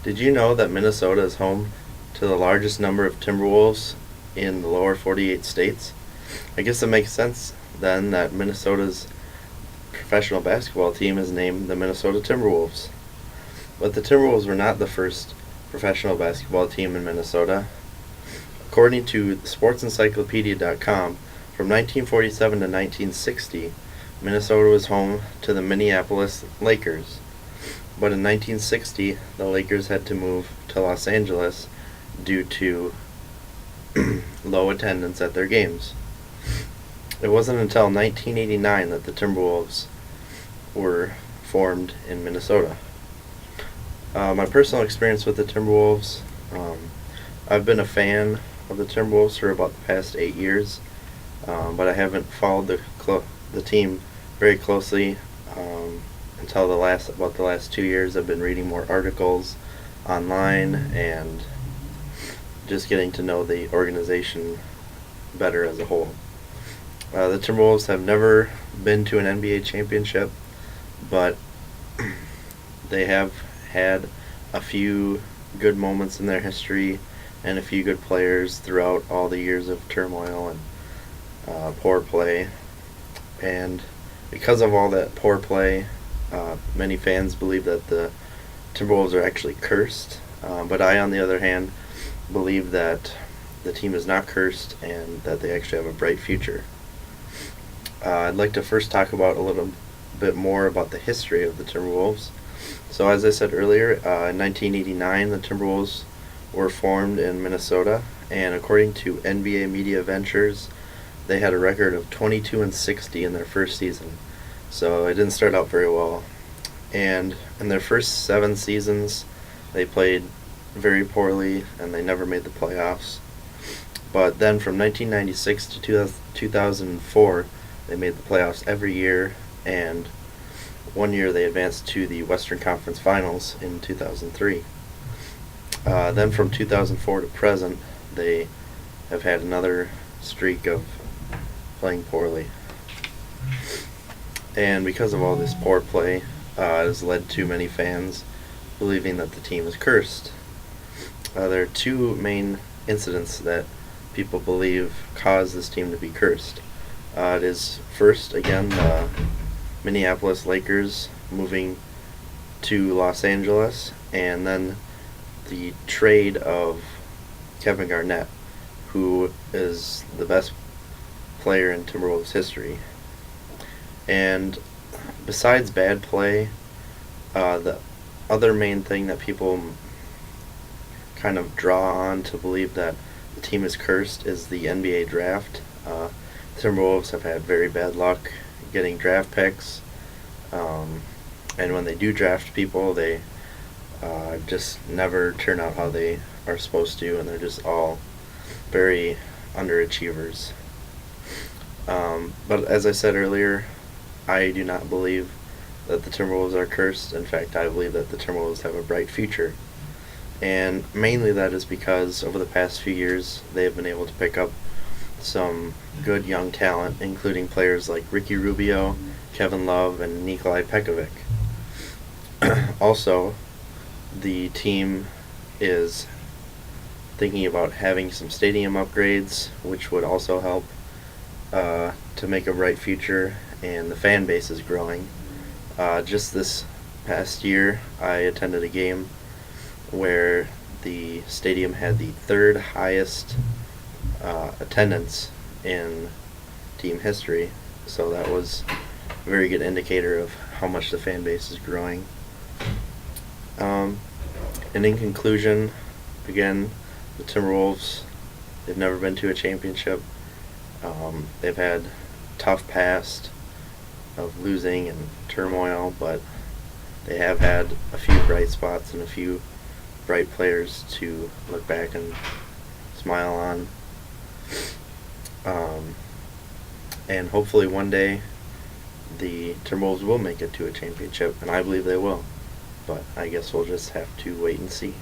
Did you know that Minnesota is home to the largest number of Timberwolves in the lower 48 states? I guess it makes sense then that Minnesota's professional basketball team is named the Minnesota Timberwolves. But the Timberwolves were not the first professional basketball team in Minnesota. According to sportsencyclopedia.com, from 1947 to 1960, Minnesota was home to the Minneapolis Lakers. But in 1960, the Lakers had to move to Los Angeles due to low attendance at their games. It wasn't until 1989 that the Timberwolves were formed in Minnesota. My personal experience with the Timberwolves, I've been a fan of the Timberwolves for about the past 8 years, but I haven't followed the team very closely until the last 2 years. I've been reading more articles online and just getting to know the organization better as a whole. The Timberwolves have never been to an NBA championship, but they have had a few good moments in their history and a few good players throughout all the years of turmoil and poor play. And because of all that poor play, many fans believe that the Timberwolves are actually cursed. But I, on the other hand, believe that the team is not cursed and that they actually have a bright future. I'd like to first talk about a little bit more about the history of the Timberwolves. So as I said earlier, in 1989 the Timberwolves were formed in Minnesota, and according to NBA Media Ventures, they had a record of 22-60 in their first season. So it didn't start out very well. And in their first 7 seasons, they played very poorly and they never made the playoffs. But then from 1996 to 2004, they made the playoffs every year, and one year they advanced to the Western Conference Finals in 2003. Then from 2004 to present, they have had another streak of playing poorly. And because of all this poor play, it has led to many fans believing that the team is cursed. There are 2 main incidents that people believe caused this team to be cursed. It is first, again, the Minneapolis Lakers moving to Los Angeles, and then the trade of Kevin Garnett, who is the best player in Timberwolves history. And besides bad play, the other main thing that people kind of draw on to believe that the team is cursed is the NBA draft. Timberwolves have had very bad luck getting draft picks, and when they do draft people, they just never turn out how they are supposed to, and they're just all very underachievers. But as I said earlier, I do not believe that the Timberwolves are cursed. In fact, I believe that the Timberwolves have a bright future. And mainly that is because over the past few years, they have been able to pick up some good young talent, including players like Ricky Rubio, Kevin Love, and Nikolai Pekovic. Also, the team is thinking about having some stadium upgrades, which would also help to make a bright future, and the fan base is growing. Just this past year, I attended a game where the stadium had the 3rd highest attendance in team history, so that was a very good indicator of how much the fan base is growing. And in conclusion, again, the Timberwolves, they've never been to a championship. They've had tough past of losing and turmoil, but they have had a few bright spots and a few bright players to look back and smile on. And hopefully one day the Timberwolves will make it to a championship, and I believe they will. But I guess we'll just have to wait and see.